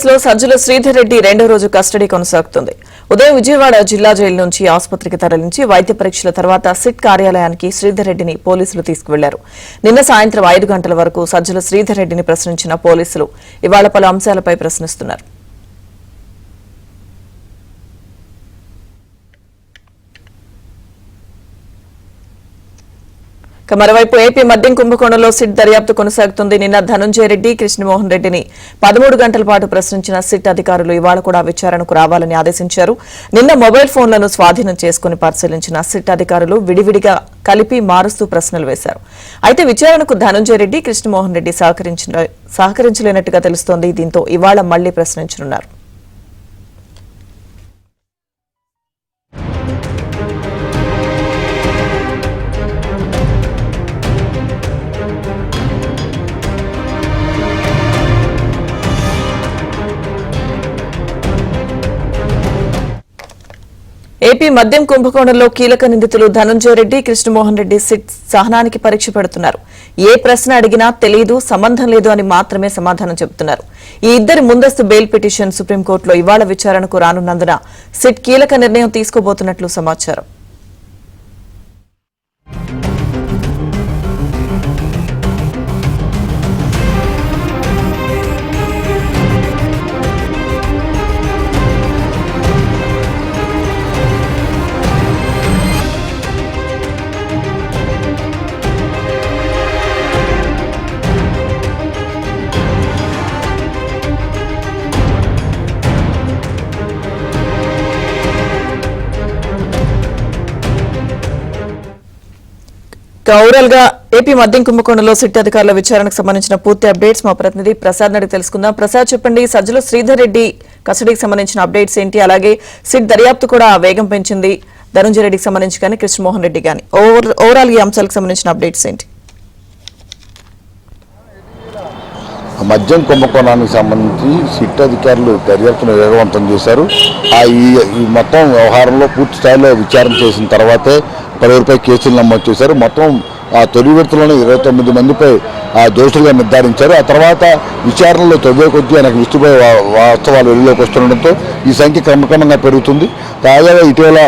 సజ్జల శ్రీధర్ రెడ్డి రెండో రోజు కస్టడీ కొనసాగుతుంది. ఉదయం విజయవాడ జిల్లా జైలు నుంచి ఆసుపత్రికి తరలించి వైద్య పరీక్షల తర్వాత సిట్ కార్యాలయానికి శ్రీధర్ రెడ్డిని పోలీసులు తీసుకువెళ్లారు. నిన్న సాయంత్రం 5 గంటల వరకు సజ్జల శ్రీధర్ రెడ్డిని ప్రశ్నించిన పోలీసులు ఇవాళ పలు అంశాలపై ప్రశ్నిస్తున్నారు. మరోవైపు ఏపీ మద్యం కుంభకోణంలో సిట్ దర్యాప్తు కొనసాగుతుంది. నిన్న ధనుంజయ రెడ్డి, కృష్ణమోహన్ రెడ్డిని 13 గంటల పాటు ప్రశ్నించిన సిట్ అధికారులు ఇవాళ కూడా విచారణకు రావాలని ఆదేశించారు. నిన్న మొబైల్ ఫోన్లను స్వాధీనం చేసుకుని పరిశీలించిన సిట్ అధికారులు విడివిడిగా కలిపి మారుస్తూ ప్రశ్నలు వేశారు. అయితే విచారణకు ధనుంజయ రెడ్డి, కృష్ణమోహన్ రెడ్డి సహకరించలేనట్టుగా తెలుస్తోంది. దీంతో ఇవాళ మళ్లీ ప్రశ్నించనున్నారు. ఏపీ మద్యం కుంభకోణంలో కీలక నిందితులు ధనుంజయ రెడ్డి, కృష్ణమోహన్ రెడ్డి సిట్ సహనానికి పరీక్ష పెడుతున్నారు. ఏ ప్రశ్న అడిగినా తెలియదు, సంబంధం లేదు అని మాత్రమే సమాధానం చెబుతున్నారు. ఈ ఇద్దరి ముందస్తు బెయిల్ పిటిషన్ సుప్రీంకోర్టులో ఇవాళ విచారణకు రానున్నందున సిట్ కీలక నిర్ణయం తీసుకోబోతున్నట్లు సమాచారం. ఓవరాల్ గా ఏపీ మద్యం కుంభకోణంలో సిట్ అధికారుల విచారణకు సంబంధించిన పూర్తి అప్డేట్స్ మా ప్రతినిధి ప్రసాద్ నడికి తెలుసుకుందాం. ప్రసాద్, చెప్పండి, సజ్జల శ్రీధర్ రెడ్డి కస్టడీకి సంబంధించిన అప్డేట్స్ ఏంటి? అలాగే సిట్ దర్యాప్తు కూడా వేగం పెంచింది. ధనుంజయ రెడ్డికి సంబంధించి కానీ, కృష్ణమోహన్ రెడ్డి కానీ ఓవరాల్ ఈ అంశాలకు సంబంధించిన అప్డేట్స్ ఏంటి? మద్యం కుంభకోణానికి సంబంధించి సిట్ అధికారులు దర్యాప్తును వేగవంతం చేశారు. ఈ మొత్తం వ్యవహారంలో పూర్తి స్థాయిలో విచారణ చేసిన తర్వాతే పలువురిపై కేసులు నమోదు చేశారు. మొత్తం తొలి విడతలోనే 29 మందిపై దోషులుగా నిర్ధారించారు. ఆ తర్వాత విచారణలో తొవ్వే కొద్దీ ఆయనకు విస్తుపోయే వాస్తవాలు వెలుగులోకి వస్తుండడంతో ఈ సంఖ్య క్రమక్రమంగా పెరుగుతుంది. తాజాగా ఇటీవల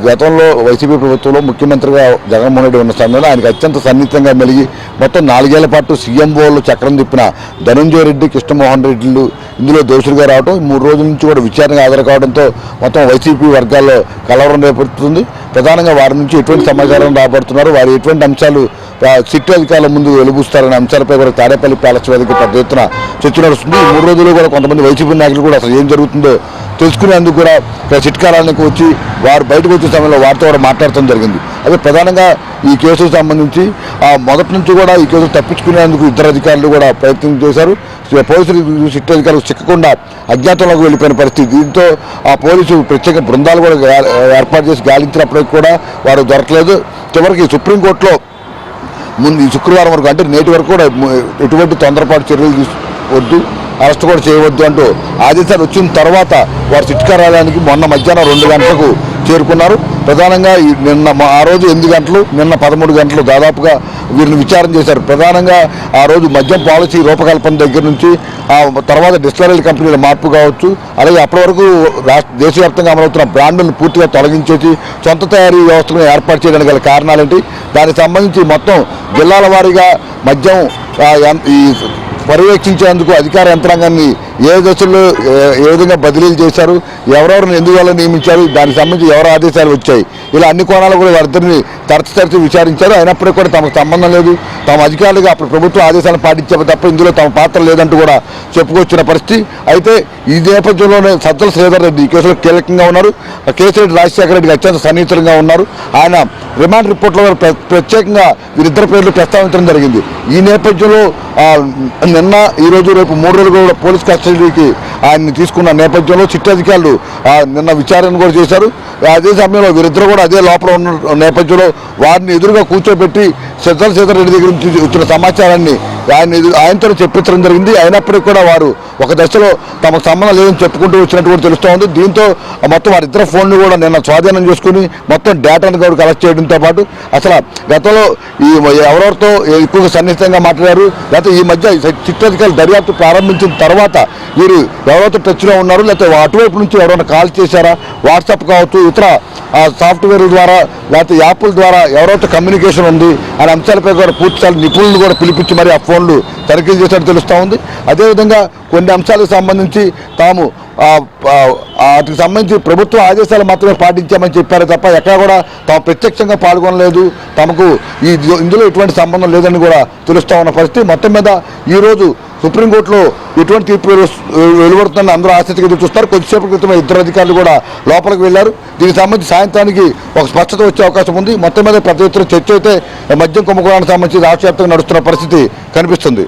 గతంలో వైసీపీ ప్రభుత్వంలో ముఖ్యమంత్రిగా జగన్మోహన్ రెడ్డి ఉన్న సమయంలో ఆయనకు అత్యంత సన్నిహితంగా మెలిగి మొత్తం 4 ఏళ్ల పాటు సీఎంఓలు చక్రం తిప్పిన ధనుంజయ రెడ్డి, కృష్ణమోహన్ రెడ్డిలు ఇందులో దోషులుగా రావడం, 3 రోజుల నుంచి కూడా విచారణకు హాజరు కావడంతో మొత్తం వైసీపీ వర్గాల్లో కలవరం రేపడుతుంది. ప్రధానంగా వారి నుంచి ఎటువంటి సమాచారం రాబడుతున్నారు, వారు ఎటువంటి అంశాలు సిట్ అధికారుల ముందు వెలుగుస్తారనే అంశాలపై కూడా తాడేపల్లి ప్యాలెస్ వేదిక పెద్ద ఎత్తున చర్చ నడుస్తుంది. ఈ 3 రోజులు కూడా కొంతమంది వైసీపీ నాయకులు కూడా అసలు ఏం జరుగుతుందో తెలుసుకునేందుకు కూడా సిట్ కార్యాలయానికి వచ్చి వారు బయటకు వచ్చే సమయంలో వారితో కూడా మాట్లాడటం జరిగింది. అదే ప్రధానంగా ఈ కేసుకు సంబంధించి మొదటి నుంచి కూడా ఈ కేసులు తప్పించుకునేందుకు ఇద్దరు అధికారులు కూడా ప్రయత్నం చేశారు. పోలీసులు సిట్ అధికారులు చిక్కకుండా అజ్ఞాతంలోకి వెళ్ళిపోయిన పరిస్థితి. దీంతో ఆ పోలీసు ప్రత్యేక బృందాలు కూడా ఏర్పాటు చేసి గాలించినప్పటికీ కూడా వారు దొరకలేదు. చివరికి సుప్రీంకోర్టులో ముందు ఈ శుక్రవారం వరకు, అంటే నేటి వరకు కూడా ఎటువంటి తొందరపాటు చర్యలు తీసుకోవద్దు, అరెస్ట్ కూడా చేయవద్దు అంటూ ఆదేశాలు వచ్చిన తర్వాత వారు సిట్ కార్యాలయానికి మొన్న మధ్యాహ్నం 2 గంటలకు చేరుకున్నారు. ప్రధానంగా నిన్న ఆ రోజు 8 గంటలు, నిన్న 13 గంటలు దాదాపుగా వీరిని విచారణ చేశారు. ప్రధానంగా ఆ రోజు మద్యం పాలసీ రూపకల్పన దగ్గర నుంచి తర్వాత డిస్టిలరీ కంపెనీల మార్పు కావచ్చు, అలాగే అప్పటి వరకు దేశవ్యాప్తంగా అమలవుతున్న బ్రాండ్లను పూర్తిగా తొలగించేసి సొంత తయారీ వ్యవస్థను ఏర్పాటు చేయడానికి గల కారణాలేంటి, దానికి సంబంధించి మొత్తం జిల్లాల వారీగా మద్యం ఈ పర్యవేక్షించేందుకు అధికార యంత్రాంగాన్ని ఏ దశల్లో ఏ విధంగా బదిలీలు చేశారు, ఎవరెవరిని ఎందువల్ల నియమించారు, దానికి సంబంధించి ఎవరు ఆదేశాలు వచ్చాయి, ఇలా అన్ని కోణాలు కూడా వారిద్దరిని తరచు విచారించారు. అయినప్పటికీ కూడా తమకు సంబంధం లేదు, తమ అధికారులుగా అప్పుడు ప్రభుత్వ ఆదేశాలను పాటించే తప్ప ఇందులో తమ పాత్ర లేదంటూ కూడా చెప్పుకొచ్చిన పరిస్థితి. అయితే ఈ నేపథ్యంలోనే సజ్జల శ్రీధర్ రెడ్డి ఈ కేసులో కీలకంగా ఉన్నారు. కేసిరెడ్డి రాజశేఖర రెడ్డికి అత్యంత సన్నిహితంగా ఉన్నారు. ఆయన రిమాండ్ రిపోర్ట్లో ప్రత్యేకంగా వీరిద్దరి పేర్లు ప్రస్తావించడం జరిగింది. ఈ నేపథ్యంలో నిన్న, ఈరోజు, రేపు 3 రోజులు కూడా పోలీస్ కస్టడీకి ఆయన్ని తీసుకున్న నేపథ్యంలో సిట్ అధికారులు నిన్న విచారణ కూడా చేశారు. అదే సమయంలో వీరిద్దరు కూడా అదే లోపల ఉన్న నేపథ్యంలో వారిని ఎదురుగా కూర్చోబెట్టి సజ్జల శ్రీధర్ రెడ్డి దగ్గర నుంచి వచ్చిన సమాచారాన్ని ఆయనతో చెప్పించడం జరిగింది. అయినప్పటికీ కూడా వారు ఒక దశలో తమకు సంబంధం లేదని చెప్పుకుంటూ వచ్చినట్టు కూడా తెలుస్తూ ఉంది. దీంతో మొత్తం వారిద్దరు ఫోన్లు కూడా నిన్న స్వాధీనం చేసుకుని మొత్తం డేటాను కూడా కలెక్ట్ చేయడంతో పాటు అసలు గతంలో ఈ ఎవరెవరితో ఎక్కువగా సన్నిహితంగా మాట్లాడారు, లేకపోతే ఈ మధ్య సిట్ అధికారులు దర్యాప్తు ప్రారంభించిన తర్వాత వీరు ఎవరైతే టచ్లో ఉన్నారు, లేకపోతే అటువైపు నుంచి ఎవరైనా కాల్ చేశారా, వాట్సాప్ కావచ్చు, ఇతర సాఫ్ట్వేర్ ద్వారా లేకపోతే యాప్ల ద్వారా ఎవరైతే కమ్యూనికేషన్ ఉంది అనే అంశాలపై కూడా పూర్తిస్థాయి నిపుణులను కూడా పిలిపించి మరి ఆ ఫోన్లు తనిఖీలు చేసినట్టు తెలుస్తూ ఉంది. అదేవిధంగా కొన్ని అంశాలకు సంబంధించి తాము వాటికి సంబంధించి ప్రభుత్వ ఆదేశాలు మాత్రమే పాటించామని చెప్పారు తప్ప ఎక్కడ కూడా తాము ప్రత్యక్షంగా పాల్గొనలేదు, తమకు ఇందులో ఎటువంటి సంబంధం లేదని కూడా తెలుస్తూ ఉన్న పరిస్థితి. మొత్తం మీద ఈరోజు సుప్రీంకోర్టులో ఎటువంటి తీర్పు వెలువడుతుందని అందరూ ఆసక్తిగా ఎదురు చూస్తారు. కొద్దిసేపటి క్రితమే ఇద్దరు అధికారులు కూడా లోపలికి వెళ్లారు. దీనికి సంబంధించి సాయంత్రానికి ఒక స్పష్టత వచ్చే అవకాశం ఉంది. మొత్తం మీద పెద్ద ఎత్తున చర్చ అయితే మద్యం కుంభకోణానికి సంబంధించి రాష్ట్ర వ్యాప్తంగా నడుస్తున్న పరిస్థితి కనిపిస్తుంది.